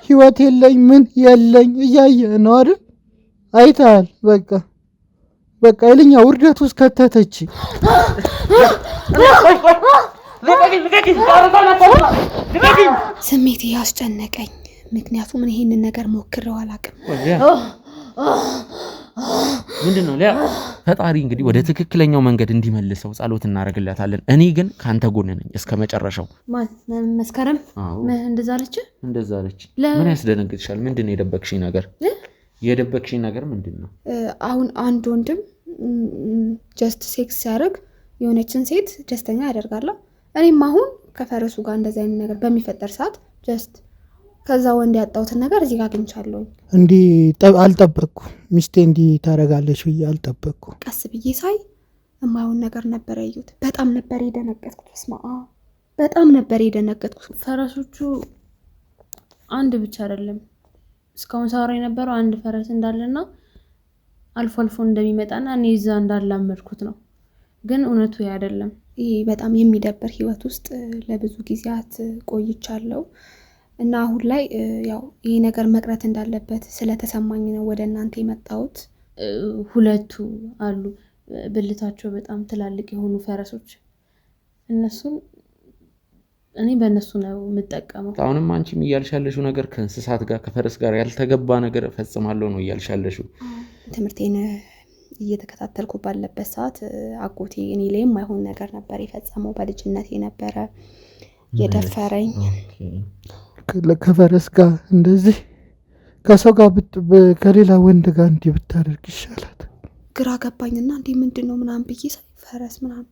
ህይወት የለኝ ምን የለኝ እያየህ ነው አይደል? አይተሃል። በቃ ይልኛ ውርደት ውስጥ ከተተች። ስሜቴ ያስጨነቀኝ ምክንያቱም ምን ይሄንን ነገር ሞክሬው አላውቅም። ምንድነው ሊያ? ፈጣሪ እንግዲህ ወደ ትክክለኛው መንገድ እንዲመልሰው ጸሎት እናደርግላታለን። እኔ ግን ካንተ ጎን ነኝ እስከመጨረሻው። መስከረም እንደዛ አለች። ምን ያስደነግጥሻል? ምንድነው የደበቅሽኝ ነገር? የደበቅሽኝ ነገር ምንድነው? አሁን አንድ ወንድም ጀስት ሴክስ ሲያደርግ የሆነችን ሴት ደስተኛ ያደርጋል። እኔም አሁን ከፈረሱ ጋር እንደዛ አይነት ነገር በሚፈጠር ሰዓት ጀስት ከዛ ወንድ ያጣሁትን ነገር እዚህ ጋር አግኝቻለሁ። እንዲህ አልጠበቅኩም። ሚስቴ እንዲህ ታደርጋለች ብዬ አልጠበቅኩም። ቀስ ብዬ ሳይ የማይሆን ነገር ነበር ያየሁት። በጣም ነበር የደነገጥኩት። በጣም ነበር የደነገጥኩት። ፈረሶቹ አንድ ብቻ አይደለም። እስካሁን ሳወራ የነበረው አንድ ፈረስ እንዳለና አልፎ አልፎ እንደሚመጣና እኔ እዛ እንዳላመድኩት ነው። ግን እውነቱ ያ አይደለም። ይሄ በጣም የሚደብር ህይወት ውስጥ ለብዙ ጊዜያት ቆይቻለሁ እና አሁን ላይ ያው ይሄ ነገር መቅረት እንዳለበት ስለተሰማኝ ነው ወደ እናንተ የመጣሁት። ሁለቱ አሉ ብልታቸው በጣም ትላልቅ የሆኑ ፈረሶች። እነሱን እኔ በእነሱ ነው የምጠቀመው። አሁንም አንቺም እያልሻለሽው ነገር ከእንስሳት ጋር ከፈረስ ጋር ያልተገባ ነገር ፈጽማለሁ ነው እያልሻለሽው። ትምህርቴን እየተከታተልኩ ባለበት ሰዓት አጎቴ እኔ ላይ የማይሆን ነገር ነበር የፈጸመው። በልጅነቴ ነበረ የደፈረኝ። ከፈረስ ጋር እንደዚህ ከሰው ጋር ከሌላ ወንድ ጋር እንዲህ ብታደርግ ይሻላል። ግራ ገባኝና እንዴ ምንድነው ምናምን ብዬ ፈረስ ምናምን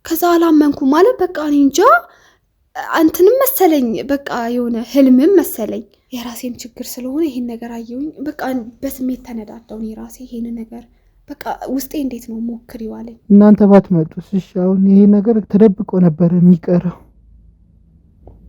ከዛ አላመንኩ ማለት በቃ እኔ እንጃ አንተንም መሰለኝ በቃ የሆነ ህልምም መሰለኝ። የራሴም ችግር ስለሆነ ይሄን ነገር አየሁኝ። በቃ በስሜት ተነዳዳው እኔ ራሴ ይሄን ነገር በቃ ውስጤ እንዴት ነው ሞክሪው አለኝ። እናንተ ባትመጡስ? እሺ አሁን ይሄ ነገር ተደብቆ ነበር የሚቀረው።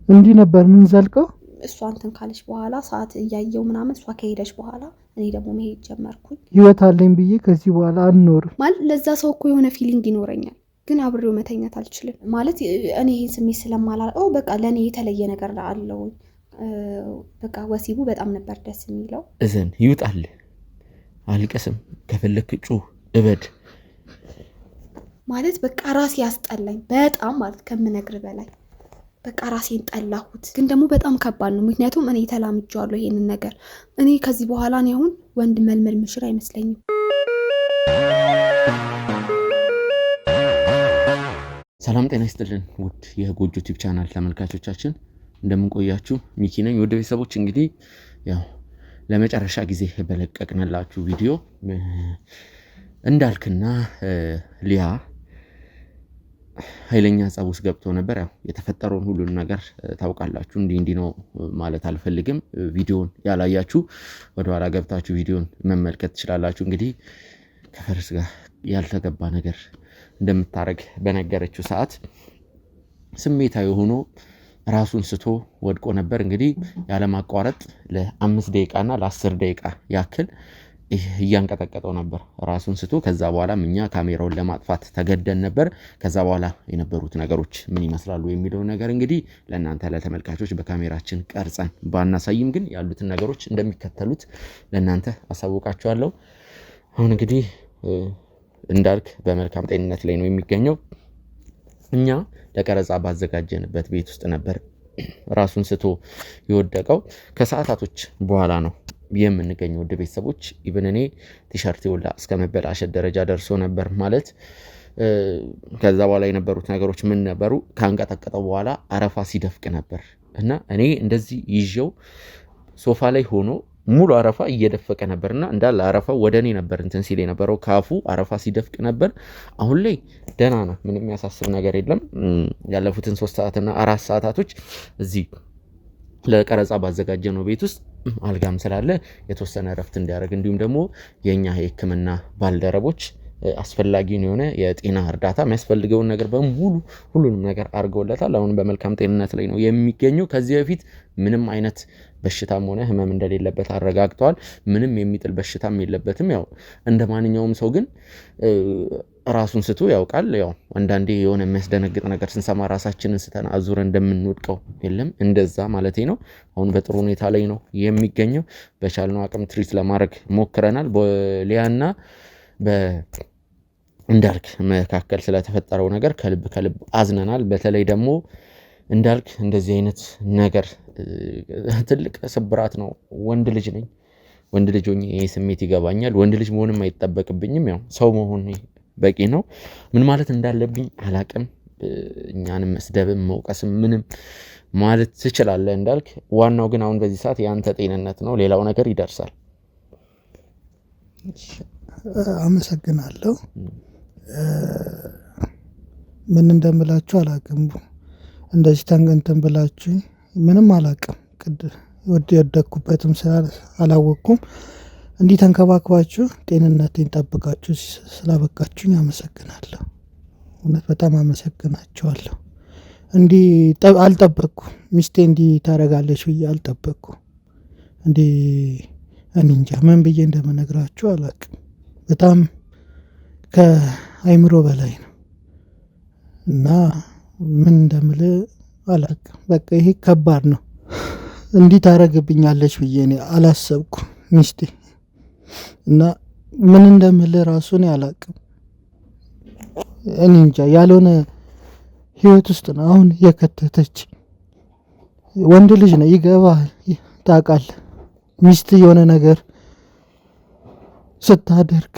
እንዲህ ነበር ምን ዘልቀው እሷ እንትን ካለች በኋላ ሰዓት እያየው ምናምን እሷ ከሄደች በኋላ እኔ ደግሞ መሄድ ጀመርኩኝ። ህይወት አለኝ ብዬ ከዚህ በኋላ አንኖርም ማለት ለዛ ሰው እኮ የሆነ ፊሊንግ ይኖረኛል ግን አብሬው መተኛት አልችልም። ማለት እኔ ይሄን ስሜት ስለማላውቀው በቃ ለኔ የተለየ ነገር አለው። በቃ ወሲቡ በጣም ነበር ደስ የሚለው። እዘን ይውጣል፣ አልቀስም፣ ከፈለክ ጩህ፣ እበድ ማለት በቃ ራሴ ያስጠላኝ በጣም ማለት ከምነግር በላይ በቃ ራሴን ጠላሁት። ግን ደግሞ በጣም ከባድ ነው ምክንያቱም እኔ ተላምጄዋለሁ ይሄንን ነገር። እኔ ከዚህ በኋላ እኔ አሁን ወንድ መልመል ምሽር አይመስለኝም። ሰላም ጤና ይስጥልን ውድ የጎጆ ቲዩብ ቻናል ተመልካቾቻችን እንደምን ቆያችሁ? ሚኪ ነኝ። ውድ ቤተሰቦች እንግዲህ ያው ለመጨረሻ ጊዜ በለቀቅንላችሁ ቪዲዮ እንዳልክና ሊያ ኃይለኛ ጸብ ውስጥ ገብቶ ነበር። ያው የተፈጠረውን ሁሉን ነገር ታውቃላችሁ። እንዲህ ነው ማለት አልፈልግም። ቪዲዮን ያላያችሁ ወደ ኋላ ገብታችሁ ቪዲዮን መመልከት ትችላላችሁ። እንግዲህ ከፈረስ ጋር ያልተገባ ነገር እንደምታረግ በነገረችው ሰዓት ስሜታዊ ሆኖ ራሱን ስቶ ወድቆ ነበር። እንግዲህ ያለ ማቋረጥ ለ5 ደቂቃና ለ10 ደቂቃ ያክል እያንቀጠቀጠው ነበር ራሱን ስቶ። ከዛ በኋላ እኛ ካሜራውን ለማጥፋት ተገደን ነበር። ከዛ በኋላ የነበሩት ነገሮች ምን ይመስላሉ የሚለው ነገር እንግዲህ ለእናንተ ለተመልካቾች በካሜራችን ቀርጸን ባናሳይም ግን ያሉትን ነገሮች እንደሚከተሉት ለእናንተ አሳውቃችኋለሁ። አሁን እንግዲህ እንዳልክ በመልካም ጤንነት ላይ ነው የሚገኘው። እኛ ለቀረጻ ባዘጋጀንበት ቤት ውስጥ ነበር ራሱን ስቶ የወደቀው። ከሰዓታቶች በኋላ ነው የምንገኘው ውድ ቤተሰቦች። ኢቭን እኔ ቲሸርት ይውላ እስከ መበላሸት ደረጃ ደርሶ ነበር ማለት። ከዛ በኋላ የነበሩት ነገሮች ምን ነበሩ? ካንቀጠቀጠው በኋላ አረፋ ሲደፍቅ ነበር እና እኔ እንደዚህ ይዤው ሶፋ ላይ ሆኖ ሙሉ አረፋ እየደፈቀ ነበርና እንዳለ አረፋው ወደ እኔ ነበር እንትን ሲል የነበረው። ካፉ አረፋ ሲደፍቅ ነበር። አሁን ላይ ደህና ነው፣ ምንም የሚያሳስብ ነገር የለም። ያለፉትን 3 ሰዓትና 4 ሰዓታቶች እዚህ ለቀረጻ ባዘጋጀነው ቤት ውስጥ አልጋም ስላለ የተወሰነ እረፍት እንዲያደርግ እንዲሁም ደግሞ የኛ የሕክምና ባልደረቦች አስፈላጊውን የሆነ የጤና እርዳታ የሚያስፈልገውን ነገር በሙሉ ሁሉንም ነገር አድርገውለታል። አሁን በመልካም ጤንነት ላይ ነው የሚገኘው። ከዚህ በፊት ምንም አይነት በሽታም ሆነ ህመም እንደሌለበት አረጋግጠዋል። ምንም የሚጥል በሽታም የለበትም። ያው እንደ ማንኛውም ሰው ግን ራሱን ስቶ ያውቃል። ያው አንዳንዴ የሆነ የሚያስደነግጥ ነገር ስንሰማ ራሳችንን ስተን አዙረን እንደምንወድቀው የለም እንደዛ ማለቴ ነው። አሁን በጥሩ ሁኔታ ላይ ነው የሚገኘው። በቻልነው አቅም ትሪት ለማድረግ ሞክረናል። በሊያና በእንዳልክ መካከል ስለተፈጠረው ነገር ከልብ አዝነናል። በተለይ ደግሞ እንዳልክ እንደዚህ አይነት ነገር ትልቅ ስብራት ነው። ወንድ ልጅ ነኝ። ወንድ ልጅ ሆኜ ይሄ ስሜት ይገባኛል። ወንድ ልጅ መሆንም አይጠበቅብኝም። ያው ሰው መሆን በቂ ነው። ምን ማለት እንዳለብኝ አላቅም። እኛንም መስደብም መውቀስም ምንም ማለት ትችላለህ እንዳልክ። ዋናው ግን አሁን በዚህ ሰዓት የአንተ ጤንነት ነው። ሌላው ነገር ይደርሳል። አመሰግናለሁ። ምን እንደምላችሁ አላቅም። እንደዚህ ተንገንተን ብላችሁ ምንም አላቅም። የወደኩበትም አላወቅኩም። እንዲህ ተንከባክባችሁ ጤንነቴን ጠብቃችሁ ስላበቃችሁኝ አመሰግናለሁ። እውነት በጣም አመሰግናችኋለሁ። እንዲህ አልጠበቅኩም። ሚስቴ እንዲህ ታደርጋለች ብዬ አልጠበቅኩም። እንዲህ እኔ እንጃ ምን ብዬ እንደምነግራችሁ አላቅም። በጣም ከአይምሮ በላይ ነው እና ምን እንደምል አላቅም። በቃ ይሄ ከባድ ነው። እንዲህ ታደርግብኛለች ብዬ እኔ አላሰብኩም ሚስቴ እና ምን እንደምል ራሱ እኔ አላቅም። እኔ እንጃ ያልሆነ ህይወት ውስጥ ነው አሁን የከተተች። ወንድ ልጅ ነው ይገባል፣ ታውቃለህ። ሚስት የሆነ ነገር ስታደርግ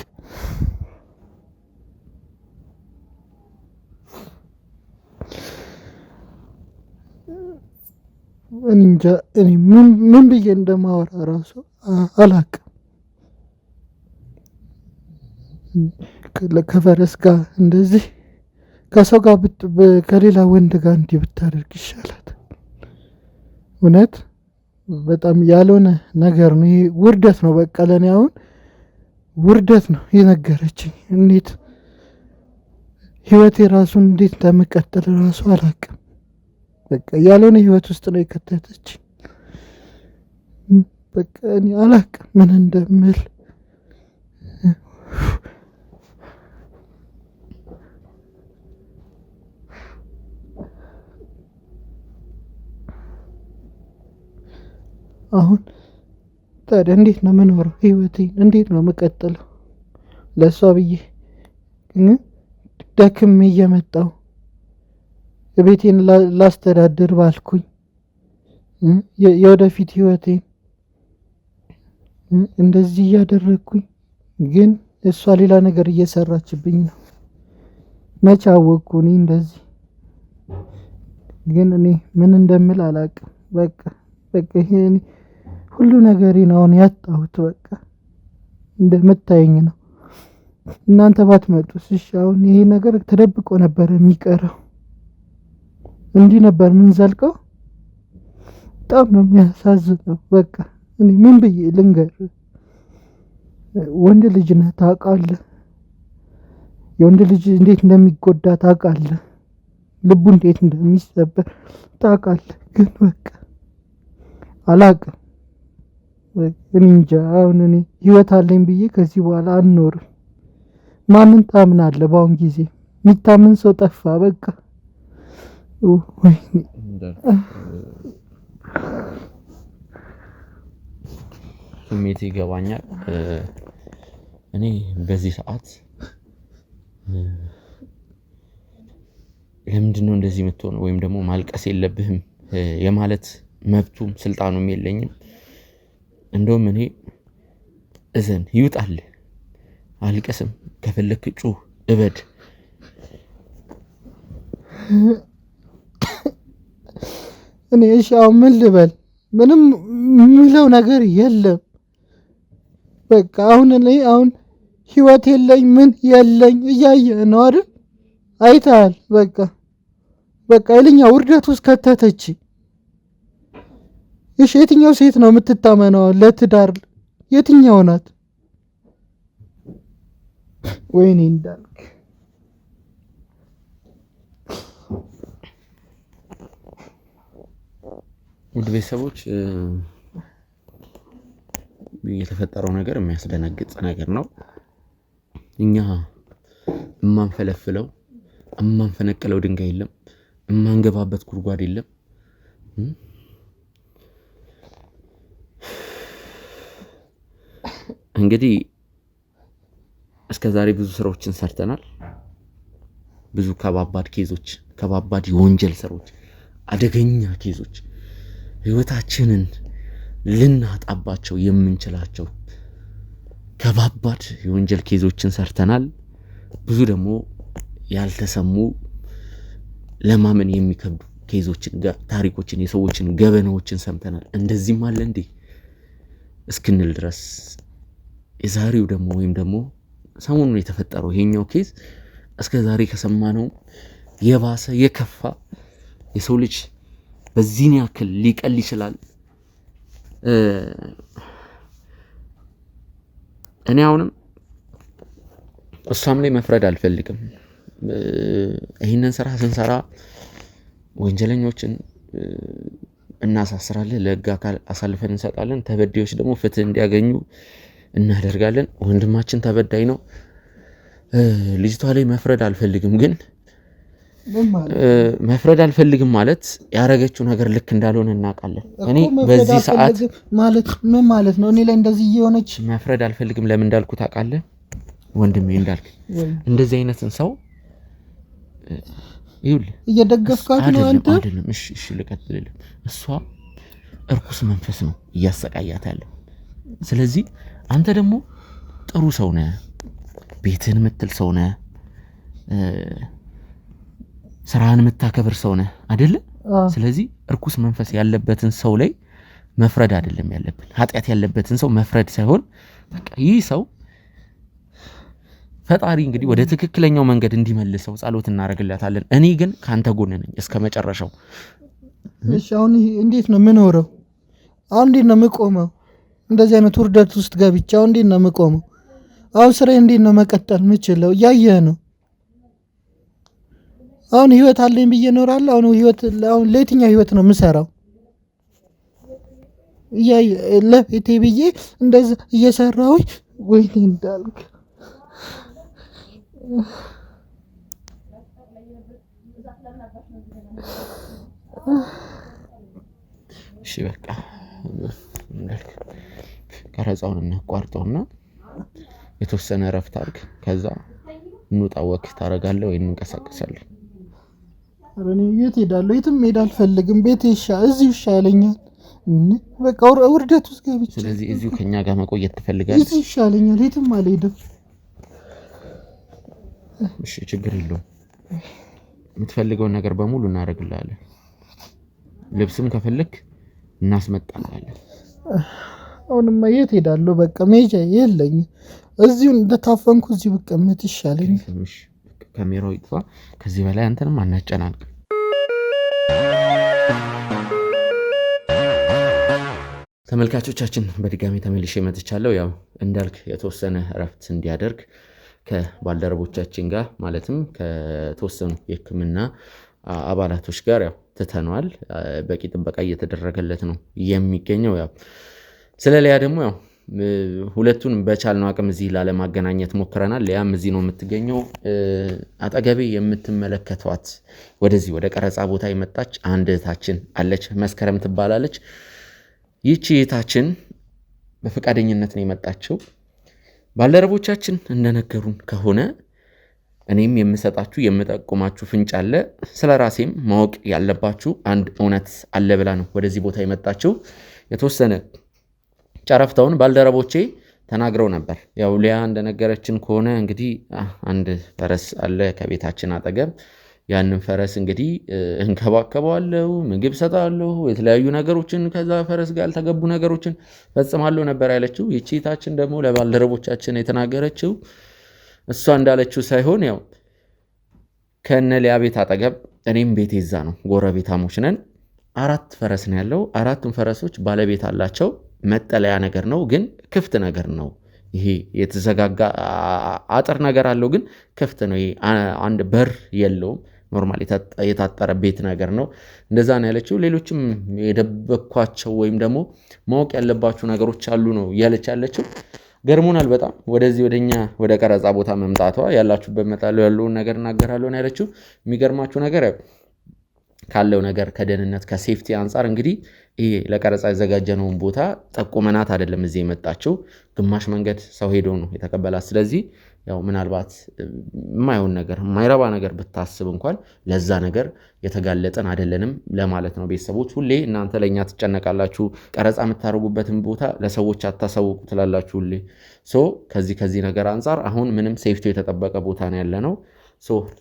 እንጃ እኔ ምን ብዬ እንደማወራ ራሱ አላቅም። ከፈረስ ጋር እንደዚህ ከሰው ጋር ከሌላ ወንድ ጋር እንዲህ ብታደርግ ይሻላል። እውነት በጣም ያልሆነ ነገር ነው ይሄ። ውርደት ነው በቃ ለእኔ አሁን ውርደት ነው የነገረችኝ። እንዴት ህይወቴ ራሱን እንዴት እንደምቀጥል ራሱ አላቅም። በቃ ያልሆነ ህይወት ውስጥ ነው የከተተች። በቃ እኔ አላቅም ምን እንደምል። አሁን ታዲያ እንዴት ነው የምኖረው? ህይወቴን እንዴት ነው የምቀጥለው? ለእሷ ብዬ ደክሜ እየመጣሁ ቤቴን ላስተዳድር ባልኩኝ የወደፊት ህይወቴን እንደዚህ እያደረግኩኝ ግን እሷ ሌላ ነገር እየሰራችብኝ ነው። መቼ አወቅኩ እኔ እንደዚህ? ግን እኔ ምን እንደምል አላቅም። በቃ ይሄ ሁሉ ነገሬን አሁን ያጣሁት በቃ እንደምታየኝ ነው። እናንተ ባትመጡስ? እሺ አሁን ይሄ ነገር ተደብቆ ነበር የሚቀረው። እንዲህ ነበር ምን ዘልቀው። በጣም ነው የሚያሳዝነው። በቃ እኔ ምን ብዬ ልንገር? ወንድ ልጅ ነህ ታውቃለህ። የወንድ ልጅ እንዴት እንደሚጎዳ ታውቃለህ። ልቡ እንዴት እንደሚሰበር ታውቃለህ። ግን በቃ አላቅም። እኔ እንጃ አሁን እኔ ህይወት አለኝ ብዬ ከዚህ በኋላ አልኖርም። ማንን ታምናለህ? በአሁን ጊዜ የሚታምን ሰው ጠፋ። በቃ ስሜት ይገባኛል። እኔ በዚህ ሰዓት ለምንድን ነው እንደዚህ የምትሆነው? ወይም ደግሞ ማልቀስ የለብህም የማለት መብቱም ስልጣኑም የለኝም። እንደውም እኔ እዘን ይውጣልህ፣ አልቀስም፣ ከፈለክ ጩህ፣ እበድ። እኔ እሺ አሁን ምን ልበል? ምንም ምለው ነገር የለም። በቃ አሁን እኔ ህይወት የለኝ ምን የለኝ እያየህ ነው አይደል? አይተሃል። በቃ የልኛ ውርደት ውስጥ ከተተች። እሺ የትኛው ሴት ነው የምትታመነው ለትዳር? የትኛው ናት? ወይኔ እንዳልክ ውድ ቤተሰቦች የተፈጠረው ነገር የሚያስደነግጥ ነገር ነው። እኛ እማንፈለፍለው እማንፈነቅለው ድንጋይ የለም፣ እማንገባበት ጉድጓድ የለም። እንግዲህ እስከዛሬ ብዙ ስራዎችን ሰርተናል። ብዙ ከባባድ ኬዞች፣ ከባባድ የወንጀል ስራዎች፣ አደገኛ ኬዞች ህይወታችንን ልናጣባቸው የምንችላቸው ከባባድ የወንጀል ኬዞችን ሰርተናል። ብዙ ደግሞ ያልተሰሙ ለማመን የሚከብዱ ኬዞችን፣ ታሪኮችን፣ የሰዎችን ገበናዎችን ሰምተናል። እንደዚህም አለ እንዴ እስክንል ድረስ የዛሬው ደግሞ ወይም ደግሞ ሰሞኑን የተፈጠረው ይሄኛው ኬዝ እስከዛሬ ከሰማነው የባሰ የከፋ የሰው ልጅ በዚህን ያክል ሊቀል ይችላል። እኔ አሁንም እሷም ላይ መፍረድ አልፈልግም። ይህንን ስራ ስንሰራ ወንጀለኞችን እናሳስራለን፣ ለህግ አካል አሳልፈን እንሰጣለን። ተበዳዮች ደግሞ ፍትህ እንዲያገኙ እናደርጋለን። ወንድማችን ተበዳይ ነው። ልጅቷ ላይ መፍረድ አልፈልግም፣ ግን መፍረድ አልፈልግም ማለት ያረገችው ነገር ልክ እንዳልሆነ እናውቃለን። እኔ በዚህ ሰዓት ማለት ምን ማለት ነው? እኔ ላይ እንደዚህ እየሆነች መፍረድ አልፈልግም። ለምን እንዳልኩ ታውቃለህ ወንድሜ? እንዳልክ እንደዚህ አይነትን ሰው ይኸውልህ እየደገፍካት ነው አንተ። አይደለም። እሺ ልቀጥልልህ። እሷ እርኩስ መንፈስ ነው እያሰቃያት ያለው። ስለዚህ አንተ ደግሞ ጥሩ ሰው ነህ፣ ቤትህን የምትል ሰው ነህ፣ ስራህን የምታከብር ሰው ነህ አይደለ? ስለዚህ እርኩስ መንፈስ ያለበትን ሰው ላይ መፍረድ አይደለም ያለብን። ኃጢአት ያለበትን ሰው መፍረድ ሳይሆን በቃ ይህ ሰው ፈጣሪ እንግዲህ ወደ ትክክለኛው መንገድ እንዲመልሰው ጸሎት እናደርግለታለን። እኔ ግን ካንተ ጎን ነኝ እስከ መጨረሻው። እሺ አሁን እንዴት ነው የምኖረው? አሁን እንዴት ነው የምቆመው? እንደዚህ አይነት ውርደት ውስጥ ገብቼ አሁን እንዴት ነው የምቆመው? አሁን ስራዬ እንዴት ነው መቀጠል የምችለው? እያየህ ነው። አሁን ህይወት አለኝ ብዬ እኖራለሁ። አሁን ለየትኛው ህይወት ነው የምሰራው? ለቤቴ ብዬ እንደዚህ እየሰራሁኝ ወይኔ እንዳልክ እሺ በቃ እንዳልክ ቀረጻውን እናቋርጠውና የተወሰነ እረፍት አድርግ። ከዛ እንውጣ፣ ወክ ታደርጋለህ ወይ እንንቀሳቀሳለን። እኔ የት ሄዳለሁ? የትም ሄድ አልፈልግም። ቤቴ እዚሁ ይሻለኛል። በቃ ውርደት ውስጥ ገብቼ ስለዚህ እዚሁ ከኛ ጋር መቆየት ትፈልጋለህ? እዚሁ ይሻለኛል። የትም አልሄድም። እሺ ችግር የለውም። የምትፈልገውን ነገር በሙሉ እናደርግልሃለን። ልብስም ከፈለክ እናስመጣልሃለን። አሁንማ የት ሄዳለሁ? በቃ መሄጃ የለኝም። እዚሁ እንደታፈንኩ እዚሁ ብቀመጥ ይሻለኛል። ካሜራው ይጥፋ። ከዚህ በላይ አንተንም አናጨናንቅ። ተመልካቾቻችን በድጋሚ ተመልሼ መጥቻለሁ። ያው እንዳልክ የተወሰነ እረፍት እንዲያደርግ ከባልደረቦቻችን ጋር ማለትም ከተወሰኑ የሕክምና አባላቶች ጋር ያው ትተነዋል። በቂ ጥበቃ እየተደረገለት ነው የሚገኘው። ያው ስለሊያ ደግሞ ያው ሁለቱን በቻልነው አቅም እዚህ ላለማገናኘት ሞክረናል። ሊያም እዚህ ነው የምትገኘው። አጠገቤ የምትመለከቷት ወደዚህ ወደ ቀረጻ ቦታ የመጣች አንድ እህታችን አለች፣ መስከረም ትባላለች። ይህቺ እህታችን በፈቃደኝነት ነው የመጣችው። ባልደረቦቻችን እንደነገሩን ከሆነ እኔም የምሰጣችሁ የምጠቁማችሁ ፍንጭ አለ፣ ስለ ራሴም ማወቅ ያለባችሁ አንድ እውነት አለ ብላ ነው ወደዚህ ቦታ የመጣችው። የተወሰነ ጨረፍታውን ባልደረቦቼ ተናግረው ነበር። ያው ሊያ እንደነገረችን ከሆነ እንግዲህ አንድ ፈረስ አለ ከቤታችን አጠገብ። ያንን ፈረስ እንግዲህ እንከባከበዋለሁ፣ ምግብ ሰጣለሁ፣ የተለያዩ ነገሮችን ከዛ ፈረስ ጋር ያልተገቡ ነገሮችን ፈጽማለሁ ነበር ያለችው። ይቺ እህታችን ደግሞ ለባልደረቦቻችን የተናገረችው እሷ እንዳለችው ሳይሆን ያው ከነ ሊያ ቤት አጠገብ እኔም ቤቴ እዛ ነው፣ ጎረቤታሞች ነን። 4 ፈረስ ነው ያለው። 4ቱም ፈረሶች ባለቤት አላቸው። መጠለያ ነገር ነው፣ ግን ክፍት ነገር ነው ይሄ የተዘጋጋ አጥር ነገር አለው ግን ክፍት ነው። ይሄ አንድ በር የለውም። ኖርማል የታጠረ ቤት ነገር ነው። እንደዛ ነው ያለችው። ሌሎችም የደበኳቸው ወይም ደግሞ ማወቅ ያለባችሁ ነገሮች አሉ ነው ያለች ያለችው። ገርሞናል በጣም ወደዚህ ወደኛ ወደ ቀረጻ ቦታ መምጣቷ። ያላችሁበት መጣለው ያለውን ነገር እናገራለሁ ነው ያለችው። የሚገርማችሁ ነገር ካለው ነገር ከደህንነት ከሴፍቲ አንፃር እንግዲህ ይሄ ለቀረጻ ያዘጋጀነውን ቦታ ጠቁመናት አይደለም እዚህ የመጣችው። ግማሽ መንገድ ሰው ሄዶ ነው የተቀበላት። ስለዚህ ያው ምናልባት የማይሆን ነገር የማይረባ ነገር ብታስብ እንኳን ለዛ ነገር የተጋለጠን አይደለንም ለማለት ነው። ቤተሰቦች ሁሌ እናንተ ለኛ ትጨነቃላችሁ፣ ቀረጻ የምታደርጉበትን ቦታ ለሰዎች አታሳውቁ ትላላችሁ ሁሌ። ከዚህ ነገር አንፃር አሁን ምንም ሴፍቲው የተጠበቀ ቦታ ነው ያለነው።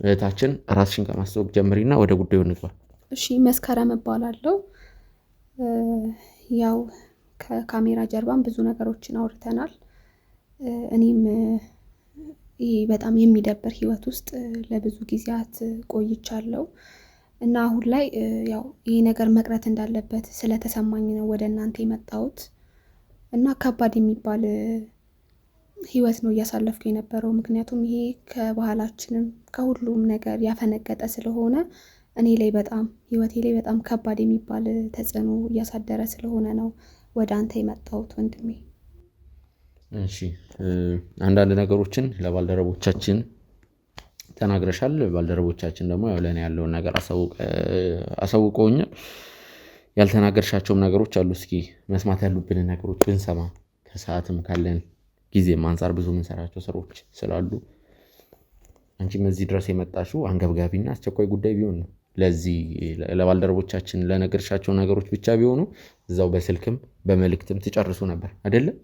እህታችን ራስሽን ከማስተዋወቅ ጀምሪና ወደ ጉዳዩ እንግባ። እሺ፣ መስከረም እባላለሁ። ያው ከካሜራ ጀርባም ብዙ ነገሮችን አውርተናል። እኔም ይሄ በጣም የሚደብር ህይወት ውስጥ ለብዙ ጊዜያት ቆይቻለሁ እና አሁን ላይ ያው ይሄ ነገር መቅረት እንዳለበት ስለተሰማኝ ነው ወደ እናንተ የመጣሁት እና ከባድ የሚባል ህይወት ነው እያሳለፍኩ የነበረው። ምክንያቱም ይሄ ከባህላችንም ከሁሉም ነገር ያፈነገጠ ስለሆነ እኔ ላይ በጣም ህይወቴ ላይ በጣም ከባድ የሚባል ተጽዕኖ እያሳደረ ስለሆነ ነው ወደ አንተ የመጣሁት ወንድሜ። እሺ፣ አንዳንድ ነገሮችን ለባልደረቦቻችን ተናግረሻል። ባልደረቦቻችን ደግሞ ያው ለኔ ያለውን ነገር አሳውቀውኛል። ያልተናገርሻቸውም ነገሮች አሉ። እስኪ መስማት ያሉብን ነገሮች ብንሰማ፣ ከሰዓትም ካለን ጊዜም አንፃር ብዙ የምንሰራቸው ስራዎች ስላሉ አንቺም እዚህ ድረስ የመጣሽው አንገብጋቢና አስቸኳይ ጉዳይ ቢሆን ነው። ለዚህ ለባልደረቦቻችን ለነገርሻቸው ነገሮች ብቻ ቢሆኑ እዛው በስልክም በመልእክትም ትጨርሱ ነበር አይደለም?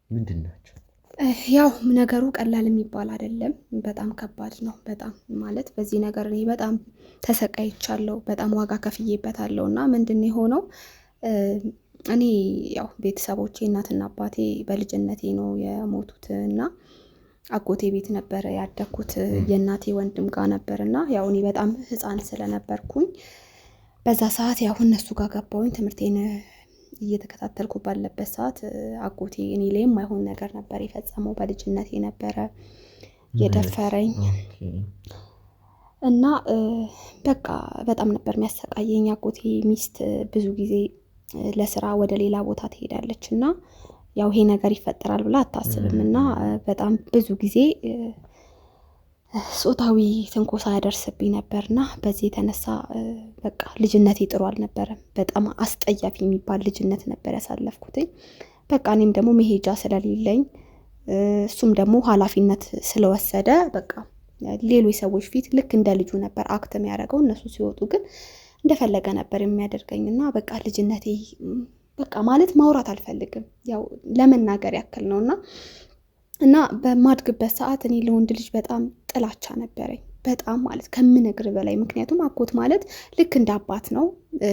ምንድን ናቸው? ያው ነገሩ ቀላል የሚባል አይደለም። በጣም ከባድ ነው። በጣም ማለት በዚህ ነገር እኔ በጣም ተሰቃይቻለሁ። በጣም ዋጋ ከፍዬበታለሁ እና ምንድን የሆነው እኔ ያው ቤተሰቦቼ እናትና አባቴ በልጅነቴ ነው የሞቱት እና አጎቴ ቤት ነበር ያደኩት የእናቴ ወንድም ጋር ነበርና ያው እኔ በጣም ህፃን ስለነበርኩኝ በዛ ሰዓት ያው እነሱ ጋር ገባሁኝ። ትምህርቴን እየተከታተልኩ ባለበት ሰዓት አጎቴ እኔ ላይ የማይሆን ነገር ነበር የፈጸመው። በልጅነቴ ነበረ የደፈረኝ እና በቃ በጣም ነበር የሚያሰቃየኝ። አጎቴ ሚስት ብዙ ጊዜ ለስራ ወደ ሌላ ቦታ ትሄዳለች እና ያው ይሄ ነገር ይፈጠራል ብላ አታስብም እና በጣም ብዙ ጊዜ ጾታዊ ትንኮሳ ያደርስብኝ ነበርና በዚህ የተነሳ በቃ ልጅነቴ ጥሩ አልነበረም። በጣም አስጠያፊ የሚባል ልጅነት ነበር ያሳለፍኩት። በቃ እኔም ደግሞ መሄጃ ስለሌለኝ እሱም ደግሞ ኃላፊነት ስለወሰደ በቃ ሌሎች ሰዎች ፊት ልክ እንደ ልጁ ነበር አክት የሚያደርገው። እነሱ ሲወጡ ግን እንደፈለገ ነበር የሚያደርገኝና በቃ ልጅነቴ በቃ ማለት ማውራት አልፈልግም፣ ያው ለመናገር ያክል ነውና እና በማድግበት ሰዓት እኔ ለወንድ ልጅ በጣም ጥላቻ ነበረኝ። በጣም ማለት ከምነግር በላይ። ምክንያቱም አጎት ማለት ልክ እንደ አባት ነው።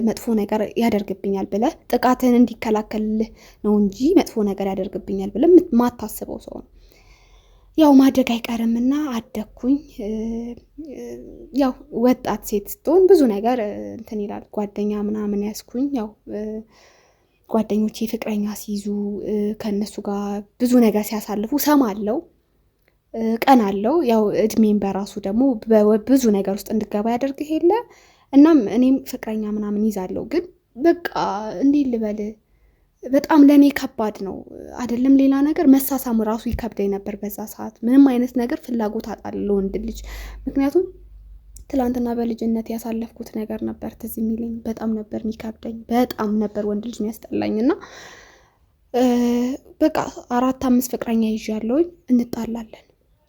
መጥፎ ነገር ያደርግብኛል ብለህ ጥቃትን እንዲከላከልልህ ነው እንጂ መጥፎ ነገር ያደርግብኛል ብለህ ማታስበው ሰው ነው። ያው ማደግ አይቀርምና አደግኩኝ። ያው ወጣት ሴት ስትሆን ብዙ ነገር እንትን ይላል። ጓደኛ ምናምን ያስኩኝ። ያው ጓደኞቼ ፍቅረኛ ሲይዙ ከነሱ ጋር ብዙ ነገር ሲያሳልፉ ሰማለው፣ ቀን አለው። ያው እድሜን በራሱ ደግሞ ብዙ ነገር ውስጥ እንድገባ ያደርግህ የለ። እናም እኔም ፍቅረኛ ምናምን ይዛለው። ግን በቃ እንዴት ልበል፣ በጣም ለኔ ከባድ ነው አይደለም ሌላ ነገር መሳሳሙ ራሱ ይከብደኝ ነበር በዛ ሰዓት። ምንም አይነት ነገር ፍላጎት አጣለው ወንድ ልጅ። ምክንያቱም ትላንትና በልጅነት ያሳለፍኩት ነገር ነበር ትዝ የሚለኝ። በጣም ነበር የሚከብደኝ፣ በጣም ነበር ወንድ ልጅ የሚያስጠላኝና በቃ 4-5 ፍቅረኛ ይዣለሁኝ። እንጣላለን።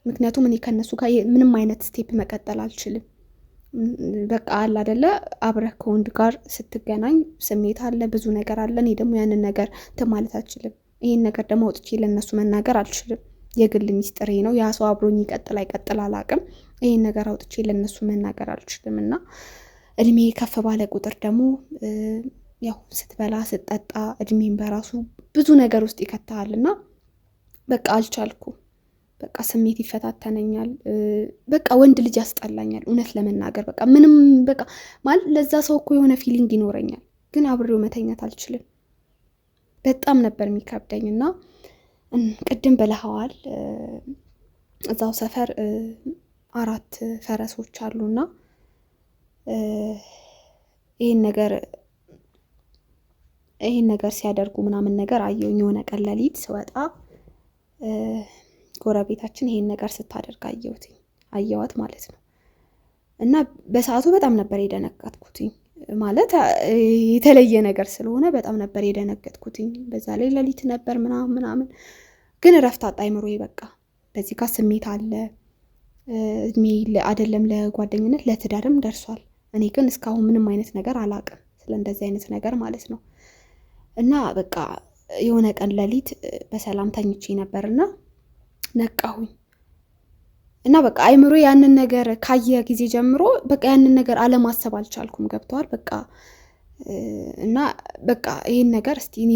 ምክንያቱም እኔ ከነሱ ጋር ምንም አይነት ስቴፕ መቀጠል አልችልም። በቃ አለ አይደለ፣ አብረህ ከወንድ ጋር ስትገናኝ ስሜት አለ፣ ብዙ ነገር አለ። እኔ ደግሞ ያንን ነገር እንትን ማለት አልችልም። ይሄን ነገር ደግሞ አውጥቼ ለነሱ መናገር አልችልም። የግል ሚስጥሬ ነው። ያ ሰው አብሮኝ ይቀጥል አይቀጥል አላቅም። ይሄን ነገር አውጥቼ ለነሱ መናገር አልችልም እና እድሜ ከፍ ባለ ቁጥር ደግሞ ያው ስትበላ ስትጠጣ እድሜን በራሱ ብዙ ነገር ውስጥ ይከታልና በቃ አልቻልኩም። በቃ ስሜት ይፈታተነኛል። በቃ ወንድ ልጅ ያስጠላኛል እውነት ለመናገር። በቃ ምንም በቃ ማለት ለዛ ሰው እኮ የሆነ ፊሊንግ ይኖረኛል፣ ግን አብሬው መተኛት አልችልም። በጣም ነበር የሚከብደኝና ቅድም ብለኸዋል። እዛው ሰፈር 4 ፈረሶች አሉና ይሄን ነገር ሲያደርጉ ምናምን ነገር አየሁኝ። የሆነ ቀን ሌሊት ስወጣ ጎረቤታችን ይሄን ነገር ስታደርግ አየዋት ማለት ነው። እና በሰዓቱ በጣም ነበር የደነገጥኩትኝ። ማለት የተለየ ነገር ስለሆነ በጣም ነበር የደነገጥኩትኝ። በዛ ላይ ሌሊት ነበር ምናምን ግን እረፍት አጣ አይምሮዬ። በቃ በዚህ ጋር ስሜት አለ። እድሜ አይደለም ለጓደኝነት ለትዳርም ደርሷል። እኔ ግን እስካሁን ምንም አይነት ነገር አላቅም ስለ እንደዚህ አይነት ነገር ማለት ነው። እና በቃ የሆነ ቀን ሌሊት በሰላም ተኝቼ ነበርና ነቃሁኝ። እና በቃ አይምሮ ያንን ነገር ካየ ጊዜ ጀምሮ በቃ ያንን ነገር አለማሰብ አልቻልኩም። ገብቷል በቃ እና በቃ ይሄን ነገር እስቲ እኔ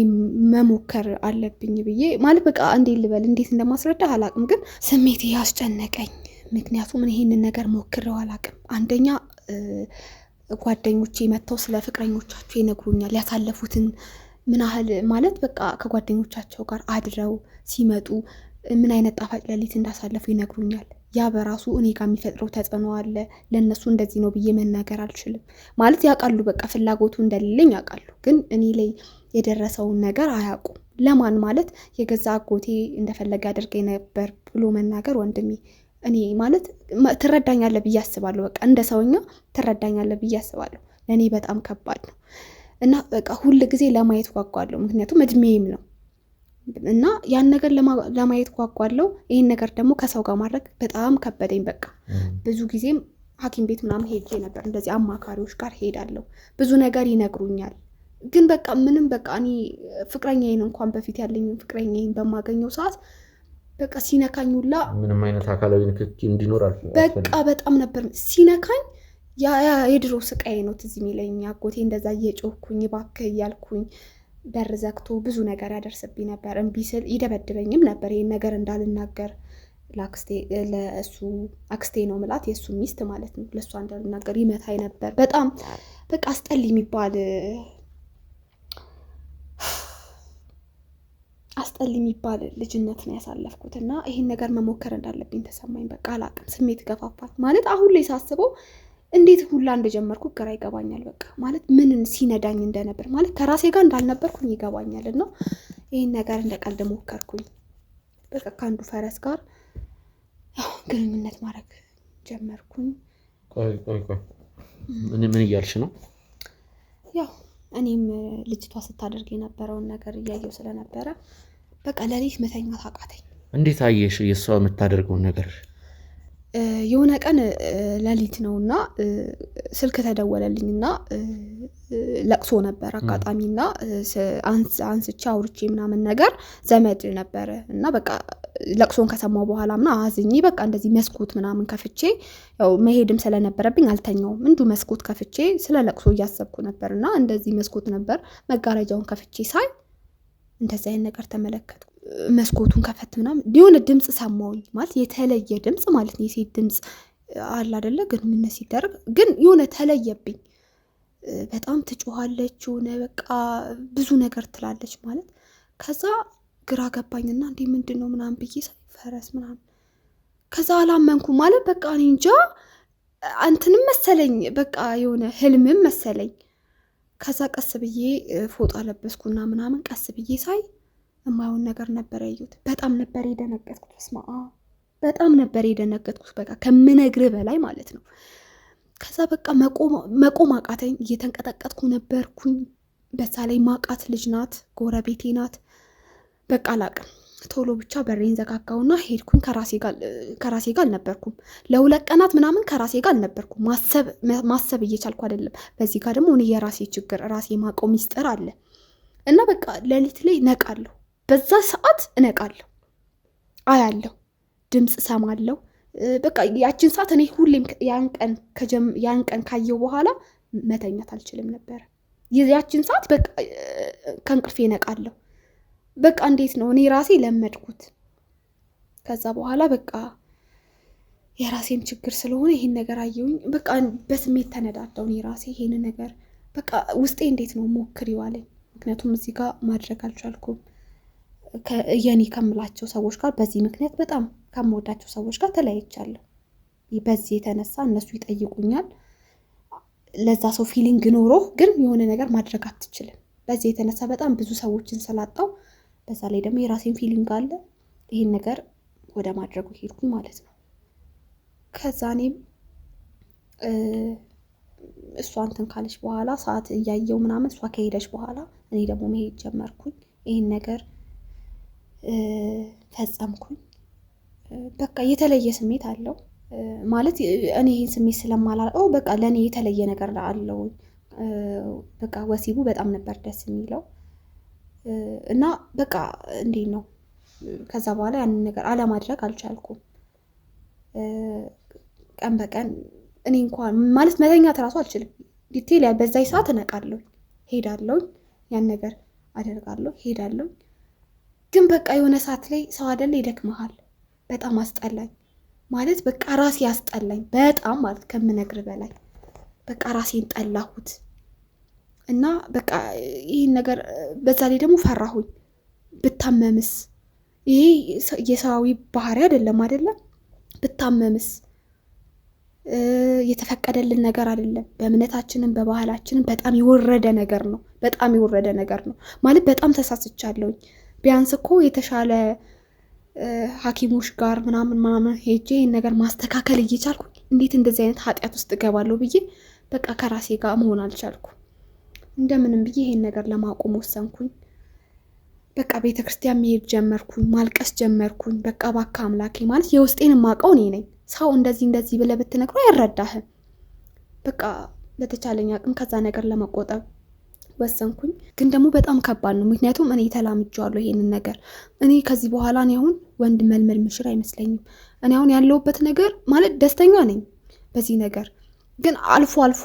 መሞከር አለብኝ ብዬ ማለት በቃ እንዴት እንደማስረዳ አላቅም፣ ግን ስሜቴ ያስጨነቀኝ። ምክንያቱም ይሄንን ነገር ሞክሬው አላቅም። አንደኛ ጓደኞቼ መተው ስለ ፍቅረኞቻቸው ይነግሩኛል። ያሳለፉትን ምን ያህል ማለት በቃ ከጓደኞቻቸው ጋር አድረው ሲመጡ ምን አይነት ጣፋጭ ሌሊት እንዳሳለፉ ይነግሩኛል። ያ በራሱ እኔ ጋር የሚፈጥረው ተጽዕኖ አለ። ለነሱ እንደዚህ ነው ብዬ መናገር አልችልም። ማለት ያውቃሉ፣ በቃ ፍላጎቱ እንደሌለኝ ያውቃሉ፣ ግን እኔ ላይ የደረሰውን ነገር አያውቁም። ለማን ማለት የገዛ አጎቴ እንደፈለገ ያደርገኝ ነበር ብሎ መናገር ወንድሜ እኔ ማለት ትረዳኛለህ ብዬ አስባለሁ። በቃ እንደ ሰውኛ ትረዳኛለህ ብዬ አስባለሁ። ለእኔ በጣም ከባድ ነው እና በቃ ሁል ጊዜ ለማየት ጓጓለሁ። ምክንያቱም እድሜም ነው እና ያን ነገር ለማየት ጓጓለሁ። ይሄን ነገር ደግሞ ከሰው ጋር ማድረግ በጣም ከበደኝ። በቃ ብዙ ጊዜም ሐኪም ቤት ምናምን ሄጄ ነበር። እንደዚህ አማካሪዎች ጋር ሄዳለሁ። ብዙ ነገር ይነግሩኛል። ግን በቃ ምንም በቃ እኔ ፍቅረኛዬን እንኳን በፊት ያለኝን ፍቅረኛዬን በማገኘው ሰዓት በቃ ሲነካኝ ሁላ ምንም አይነት አካላዊ ንክኪ እንዲኖር በቃ በጣም ነበር ሲነካኝ። ያ የድሮ ስቃይ ነው ትዝ የሚለኝ። አጎቴ እንደዛ እየጮህኩኝ እባክህ እያልኩኝ በር ዘግቶ ብዙ ነገር ያደርስብኝ ነበር። እምቢ ስል ይደበድበኝም ነበር። ይሄን ነገር እንዳልናገር ለእሱ አክስቴ ነው ምላት፣ የእሱ ሚስት ማለት ነው። ለእሷ እንዳልናገር ይመታኝ ነበር። በጣም በቃ አስጠሊ የሚባል ልጅነት ነው ያሳለፍኩት እና ይሄን ነገር መሞከር እንዳለብኝ ተሰማኝ። በቃ አላቅም፣ ስሜት ገፋፋል ማለት አሁን ላይ ሳስበው እንዴት ሁላ እንደጀመርኩ ግራ ይገባኛል። በቃ ማለት ምንን ሲነዳኝ እንደነበር ማለት ከራሴ ጋር እንዳልነበርኩኝ ይገባኛል። እና ይሄን ነገር እንደ ቀልድ ሞከርኩኝ። በቃ ከአንዱ ፈረስ ጋር ግንኙነት ማድረግ ጀመርኩኝ። ቆይ ምን እያልሽ ነው? ያው እኔም ልጅቷ ስታደርግ የነበረውን ነገር እያየው ስለነበረ በቃ ሌሊት መተኛት አቃተኝ። እንዴት አየሽ የሷ የምታደርገውን ነገር? የሆነ ቀን ሌሊት ነውና ስልክ ተደወለልኝና ለቅሶ ነበር አጋጣሚና አንስቼ አውርቼ ምናምን ነገር ዘመድ ነበር እና በቃ ለቅሶን ከሰማው በኋላ ምናምን አዝኜ በቃ እንደዚህ መስኮት ምናምን ከፍቼ ያው መሄድም ስለነበረብኝ አልተኛውም። እንዱ መስኮት ከፍቼ ስለ ለቅሶ እያሰብኩ ነበርና እንደዚህ መስኮት ነበር መጋረጃውን ከፍቼ ሳይ እንደዚህ አይነት ነገር ተመለከትኩ። መስኮቱን ከፈት ምናምን የሆነ ድምጽ ሰማሁኝ። ማለት የተለየ ድምጽ ማለት ነው። የሴት ድምጽ አለ አይደለ? ግንኙነት ሲደረግ ግን የሆነ ተለየብኝ። በጣም ትጮሃለች፣ የሆነ በቃ ብዙ ነገር ትላለች ማለት። ከዛ ግራ ገባኝና እንዴ ምንድነው ምናምን ብዬ ሳይ ፈረስ ምናምን። ከዛ አላመንኩም ማለት በቃ እኔ እንጃ አንተንም መሰለኝ በቃ የሆነ ህልምም መሰለኝ። ከዛ ቀስ ብዬ ፎጣ ለበስኩና ምናምን ቀስ ብዬ ሳይ የማይሆን ነገር ነበር ያየሁት። በጣም ነበር የደነገጥኩት። በጣም ነበር የደነገጥኩት። በቃ ከምነግርህ በላይ ማለት ነው። ከዛ በቃ መቆም አቃተኝ። እየተንቀጠቀጥኩ ነበርኩኝ። በዛ ላይ ማቃት ልጅ ናት፣ ጎረቤቴ ናት። በቃ አላቅም። ቶሎ ብቻ በሬን ዘጋጋውና ሄድኩኝ። ከራሴ ጋር አልነበርኩም። ለ2 ቀናት ምናምን ከራሴ ጋር አልነበርኩም። ማሰብ እየቻልኩ አይደለም። በዚህ ጋር ደግሞ እኔ የራሴ ችግር ራሴ ማቆም ሚስጥር አለ እና በቃ ሌሊት ላይ ነቃለሁ። በዛ ሰዓት እነቃለሁ፣ አያለሁ፣ ድምጽ ሰማለሁ። በቃ ያችን ሰዓት እኔ ሁሌም ያን ቀን ካየው በኋላ መተኛት አልችልም ነበር። ያችን ሰዓት በቃ ከእንቅልፌ እነቃለሁ። በቃ እንዴት ነው እኔ ራሴ ለመድኩት። ከዛ በኋላ በቃ የራሴም ችግር ስለሆነ ይሄን ነገር አየሁኝ። በቃ በስሜት ተነዳዳው እኔ ራሴ ይሄን ነገር በቃ ውስጤ እንዴት ነው ሞክሪው አለኝ። ምክንያቱም እዚህ ጋር ማድረግ አልቻልኩም። የኔ ከምላቸው ሰዎች ጋር በዚህ ምክንያት በጣም ከምወዳቸው ሰዎች ጋር ተለያይቻለሁ። በዚህ የተነሳ እነሱ ይጠይቁኛል። ለዛ ሰው ፊሊንግ ኖሮ ግን የሆነ ነገር ማድረግ አትችልም። በዚህ የተነሳ በጣም ብዙ ሰዎችን ስላጣው፣ በዛ ላይ ደግሞ የራሴን ፊሊንግ አለ። ይሄን ነገር ወደ ማድረጉ ሄድኩኝ ማለት ነው። ከዛ እኔም እሷ እንትን ካለች በኋላ ሰዓት እያየው ምናምን እሷ ከሄደች በኋላ እኔ ደግሞ መሄድ ጀመርኩኝ። ይሄን ነገር ፈጸምኩኝ። በቃ የተለየ ስሜት አለው ማለት እኔ ይሄን ስሜት ስለማላውቀው በቃ ለእኔ የተለየ ነገር አለው። በቃ ወሲቡ በጣም ነበር ደስ የሚለው እና በቃ እንዴት ነው ከዛ በኋላ ያንን ነገር አለማድረግ አልቻልኩም። ቀን በቀን እኔ እንኳን ማለት መተኛት እራሱ አልችልም። ዲቴል በዛይ ሰዓት እነቃለሁ፣ ሄዳለሁ፣ ያን ነገር አደርጋለሁ፣ ሄዳለሁ። ግን በቃ የሆነ ሰዓት ላይ ሰው አይደለ ይደክመሃል። በጣም አስጠላኝ ማለት በቃ ራሴ አስጠላኝ በጣም ማለት ከምነግር በላይ በቃ ራሴን ጠላሁት እና በቃ ይሄን ነገር በዛ ላይ ደግሞ ፈራሁኝ። ብታመምስ? ይሄ የሰዋዊ ባህሪ አይደለም አይደለም? ብታመምስ? የተፈቀደልን ነገር አይደለም። በእምነታችንም በባህላችንም በጣም የወረደ ነገር ነው። በጣም የወረደ ነገር ነው ማለት በጣም ተሳስቻለሁኝ። ቢያንስ እኮ የተሻለ ሐኪሞች ጋር ምናምን ሄጄ ይሄን ነገር ማስተካከል እየቻልኩኝ እንዴት እንደዚህ አይነት ኃጢአት ውስጥ እገባለሁ ብዬ በቃ ከራሴ ጋር መሆን አልቻልኩም። እንደምንም ብዬ ይሄን ነገር ለማቆም ወሰንኩኝ። በቃ ቤተክርስቲያን መሄድ ጀመርኩኝ፣ ማልቀስ ጀመርኩኝ። በቃ ባካ አምላኬ ማለት የውስጤን ማቀው እኔ ነኝ። ሰው እንደዚህ ብለህ ብትነግረው አይረዳህም። በቃ በተቻለኝ አቅም ከዛ ነገር ለመቆጠብ ወሰንኩኝ። ግን ደግሞ በጣም ከባድ ነው፣ ምክንያቱም እኔ ተላምጄዋለሁ ይሄንን ነገር። እኔ ከዚህ በኋላ እኔ አሁን ወንድ መልመል ምሽር አይመስለኝም። እኔ አሁን ያለሁበት ነገር ማለት ደስተኛ ነኝ በዚህ ነገር፣ ግን አልፎ አልፎ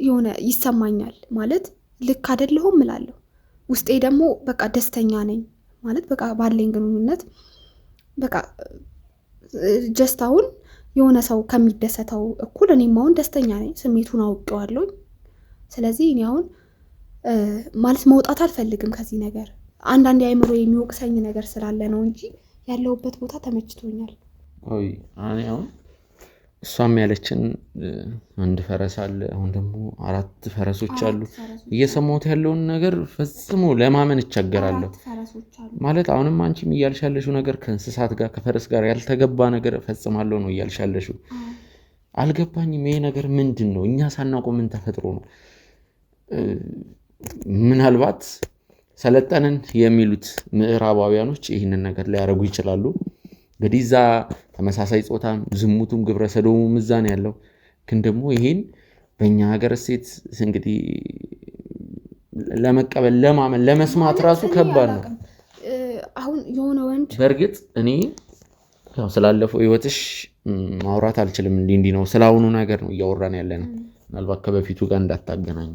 የሆነ ይሰማኛል ማለት ልክ አይደለሁም እላለሁ። ውስጤ ደግሞ በቃ ደስተኛ ነኝ ማለት በቃ ባለኝ ግንኙነት በቃ ጀስት አሁን የሆነ ሰው ከሚደሰተው እኩል እኔም አሁን ደስተኛ ነኝ። ስሜቱን አውቄዋለሁ። ስለዚህ እኔ አሁን ማለት መውጣት አልፈልግም ከዚህ ነገር። አንዳንዴ አይምሮ የሚወቅሰኝ ነገር ስላለ ነው እንጂ ያለሁበት ቦታ ተመችቶኛል። እኔ አሁን እሷም ያለችን አንድ ፈረስ አለ፣ አሁን ደግሞ 4 ፈረሶች አሉ። እየሰማሁት ያለውን ነገር ፈጽሞ ለማመን እቸገራለሁ። ማለት አሁንም አንቺም እያልሻለሽው ነገር ከእንስሳት ጋር ከፈረስ ጋር ያልተገባ ነገር ፈጽማለሁ ነው እያልሻለሽው። አልገባኝም። ይሄ ነገር ምንድን ነው? እኛ ሳናውቀው ምን ተፈጥሮ ነው? ምናልባት ሰለጠንን የሚሉት ምዕራባውያኖች ይህንን ነገር ሊያደርጉ ይችላሉ። እንግዲህ እዛ ተመሳሳይ ጾታም ዝሙቱም ግብረ ሰዶሙም እዛ ነው ያለው። ግን ደግሞ ይሄን በእኛ ሀገር እሴት እንግዲህ ለመቀበል ለማመን ለመስማት ራሱ ከባድ ነው። አሁን የሆነ ወንድ በእርግጥ እኔ ያው ስላለፈው ህይወትሽ ማውራት አልችልም። እንዲህ ነው ስላሁኑ ነገር ነው እያወራን ያለነው። ምናልባት ከበፊቱ ጋር እንዳታገናኙ።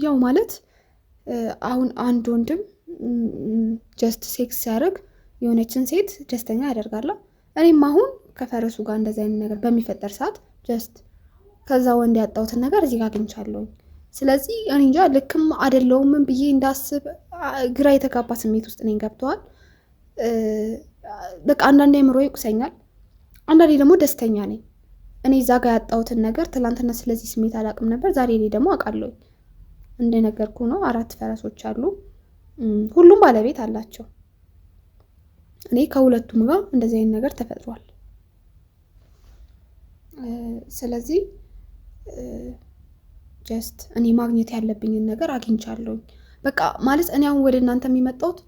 ያው ማለት አሁን አንድ ወንድም ጀስት ሴክስ ሲያደርግ የሆነችን ሴት ደስተኛ ያደርጋል። እኔም አሁን ከፈረሱ ጋር እንደዚህ አይነት ነገር በሚፈጠር ሰዓት ጀስት ከዛ ወንድ ያጣሁትን ነገር እዚህ ጋር አግኝቻለሁ። ስለዚህ እኔ እንጃ ልክም አይደለሁም ብዬ እንዳስብ ግራ የተጋባ ስሜት ውስጥ ነኝ። ገብተዋል። በቃ አንዳንዴ አእምሮ ይቁሰኛል፣ አንዳንዴ ደግሞ ደስተኛ ነኝ። እኔ እዛ ጋር ያጣሁትን ነገር ትላንትና ስለዚህ ስሜት አላውቅም ነበር፣ ዛሬ ላይ ደግሞ አውቃለሁ። እንደነገርኩ ነው 4 ፈረሶች አሉ፣ ሁሉም ባለቤት አላቸው። እኔ ከሁለቱም ጋር እንደዚህ አይነት ነገር ተፈጥሯል። ስለዚህ ጀስት እኔ ማግኘት ያለብኝን ነገር አግኝቻለሁ። በቃ ማለት እኔ አሁን ወደ እናንተ የሚመጣውት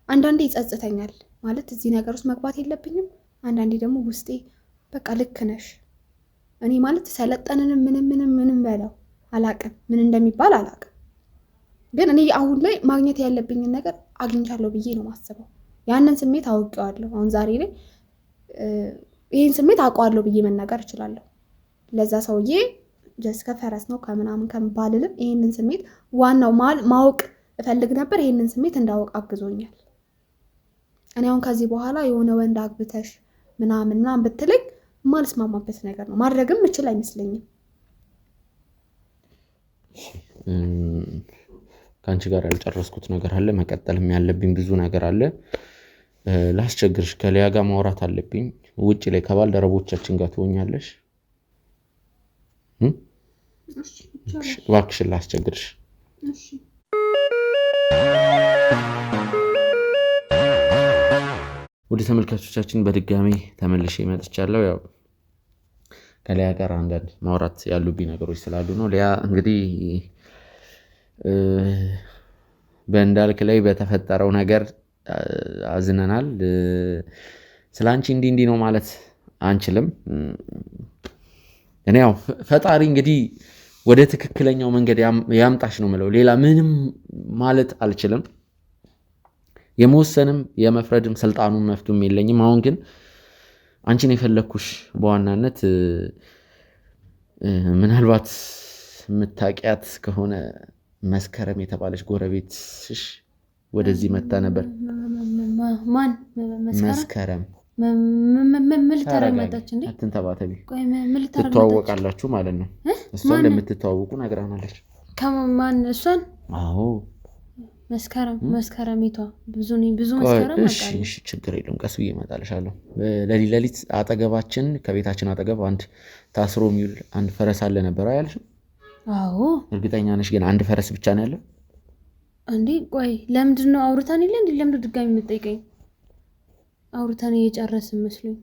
አንዳንዴ ይጸጽተኛል ማለት እዚህ ነገር ውስጥ መግባት የለብኝም። አንዳንዴ ደግሞ ውስጤ በቃ ልክ ነሽ። እኔ ማለት ሰለጠንንም ምንም በለው አላቅም፣ ምን እንደሚባል አላቅም። ግን እኔ አሁን ላይ ማግኘት ያለብኝን ነገር አግኝቻለሁ ብዬ ነው ማስበው። ያንን ስሜት አውቄዋለሁ። አሁን ዛሬ ላይ ይሄን ስሜት አውቀዋለሁ ብዬ መናገር እችላለሁ። ለዛ ሰውዬ ጀስት ከፈረስ ነው ከምናምን ከምባልልም ይሄንን ስሜት ዋናው ማወቅ እፈልግ ነበር። ይሄንን ስሜት እንዳወቅ አግዞኛል። እኔ አሁን ከዚህ በኋላ የሆነ ወንድ አግብተሽ ምናምን ብትለኝ ማልስማማበት ነገር ነው። ማድረግም እችል አይመስለኝም። ካንቺ ጋር ያልጨረስኩት ነገር አለ መቀጠልም ያለብኝ ብዙ ነገር አለ ላስቸግርሽ ከሊያ ጋር ማውራት አለብኝ ውጪ ላይ ከባልደረቦቻችን ጋር ትሆኛለሽ እሺ ይቻላል እባክሽ ላስቸግርሽ እሺ ወደ ተመልካቾቻችን በድጋሚ ተመልሼ መጥቻለሁ ያው ከሊያ ጋር አንዳንድ ማውራት ያሉብኝ ነገሮች ስላሉ ነው ሊያ እንግዲህ በእንዳልክ ላይ በተፈጠረው ነገር አዝነናል ስላንቺ እንዲ ነው ማለት አንችልም እኔ ያው ፈጣሪ እንግዲህ ወደ ትክክለኛው መንገድ ያምጣሽ ነው ማለት ሌላ ምንም ማለት አልችልም የመወሰንም የመፍረድም ስልጣኑን መፍቱም የለኝም አሁን ግን አንቺን የፈለኩሽ በዋናነት ምናልባት መታቂያት ከሆነ መስከረም የተባለች ጎረቤትሽ ወደዚህ መጣ ነበር ማን መስከረም ምን ልታረጋታች እንዴ አትንተባተቢ ቆይ ምን ልታረጋታች ትተዋወቃላችሁ ማለት ነው እሷ እንደምትተዋወቁ ነግራናለች ከማን እሷን አዎ መስከረሚቷ ብዙ መስከረም እሺ ችግር የለም ቀስ ብዬ እመጣልሻለሁ ለሊት አጠገባችን ከቤታችን አጠገብ አንድ ታስሮ የሚውል አንድ ፈረስ አለ ነበር አይልሽ አዎ እርግጠኛ ነሽ ግን አንድ ፈረስ ብቻ ነው ያለው እንዴ ቆይ ለምንድነው አውርታን ይለ እንዴ ለምንድነው ድጋሚ የምትጠይቀኝ አውርታን እየጨረስን መስሎኝ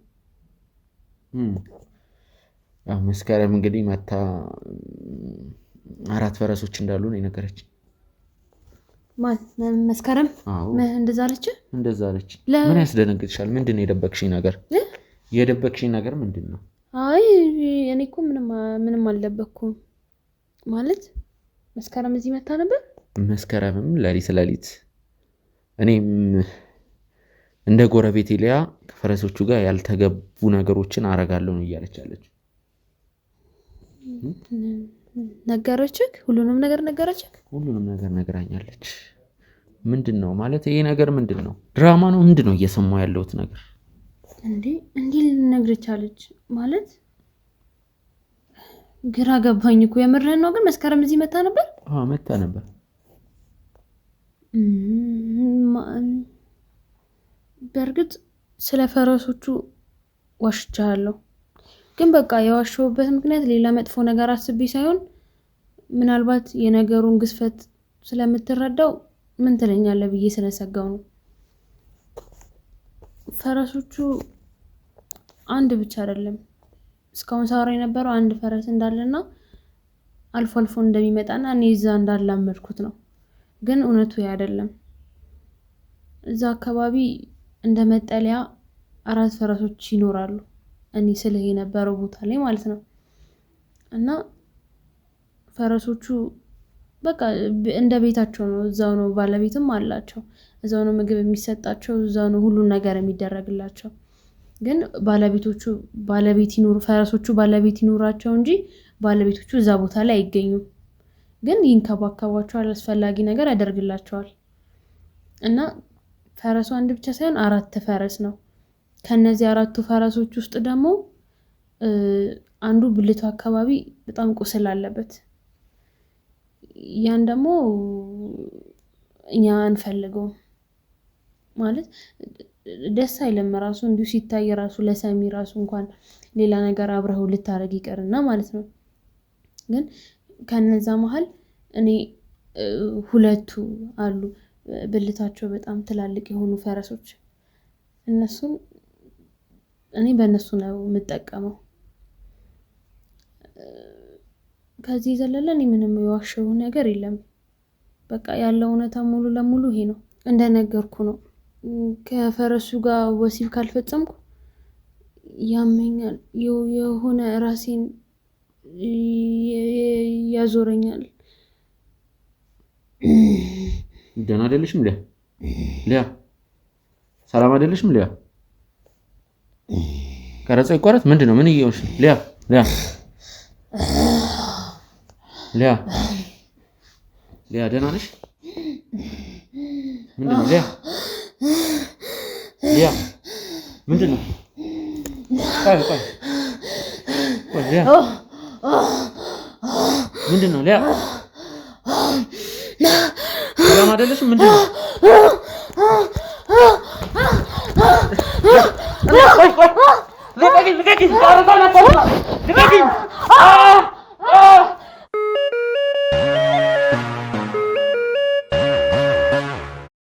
ያው መስከረም እንግዲህ መታ 4 ፈረሶች እንዳሉ ነው የነገረች ማን መስከረም እንደዛ አለች ምን ያስደነግጥሻል ምንድነው የደበቅሽኝ ነገር ምንድነው አይ እኔ እኮ ምንም አልደበቅኩም ማለት መስከረም እዚህ መታ ነበር መስከረምም ለሊት እኔም እንደ ጎረቤት ሊያ ከፈረሶቹ ጋር ያልተገቡ ነገሮችን አረጋለሁ ነው እያለች ነገረችክ ሁሉንም ነገር ነግራኛለች ምንድነው ማለት ይሄ ነገር ምንድነው ድራማ ነው ምንድነው እየሰማው ያለውት ነገር እንዴ ልነግርቻለች ማለት ግራ ገባኝ እኮ የምርህን ነው ግን መስከረም እዚህ መታ ነበር መታ ነበር በርግጥ ስለ ፈረሶቹ ዋሽቻለሁ ግን በቃ የዋሸሁበት ምክንያት ሌላ መጥፎ ነገር አስቤ ሳይሆን ምናልባት የነገሩን ግዝፈት ስለምትረዳው ምን ትለኛለህ ብዬ ስለሰጋው ነው ፈረሶቹ አንድ ብቻ አይደለም እስካሁን ሳወራ የነበረው አንድ ፈረስ እንዳለና አልፎ እንደሚመጣና እኔ እዛ እንዳላመድኩት ነው ግን እውነቱ አይደለም እዛ አካባቢ እንደመጠለያ 4 ፈረሶች ይኖራሉ እኔ ስለህ የነበረው ቦታ ላይ ማለት ነው እና ፈረሶቹ በቃ እንደ ቤታቸው ነው እዛው ነው ባለቤትም አላቸው እዛው ነው ምግብ የሚሰጣቸው እዛው ነው ሁሉ ነገር የሚደረግላቸው ግን ፈረሶቹ ባለቤት ይኖራቸው እንጂ ባለቤቶቹ እዛ ቦታ ላይ አይገኙም ግን ይንከባከባቸዋል አስፈላጊ ነገር ያደርግላቸዋል እና ፈረሱ አንድ ብቻ ሳይሆን 4 ፈረስ ነው ከነዚህ 4 ፈረሶች ውስጥ ደግሞ አንዱ ብልቱ አካባቢ በጣም ቁስል አለበት ያን ደግሞ እኛ አንፈልገው ማለት ደስ አይልም ራሱ እንዲሁ ሲታይ ራሱ ለሰሚ ራሱ እንኳን ሌላ ነገር አብረው ልታረግ ይቀርና ማለት ነው ግን ከነዛ መሃል እኔ 2 አሉ ብልታቸው በጣም ትላልቅ የሆኑ ፈረሶች እነሱን እኔ በእነሱ ነው የምጠቀመው ከዚህ ዘለለ እኔ ምንም የዋሸው ነገር የለም በቃ ያለው እውነታ ሙሉ ለሙሉ ይሄ ነው እንደነገርኩ ነው ከፈረሱ ጋር ወሲብ ካልፈጸምኩ ያመኛል የሆነ ራሴን ያዞረኛል ደህና አይደለሽም ሊያ ሰላም አይደለሽም ሊያ ቀረጻ ይቆረጥ ምንድነው ምን ይየውሽ ሊያ ደህና ነሽ ምንድነው ሊያ ምንድነው ቆይ ሊያ ምንድነው ሰላም አይደለሽ? ምንድን ነው? ልቀቂኝ!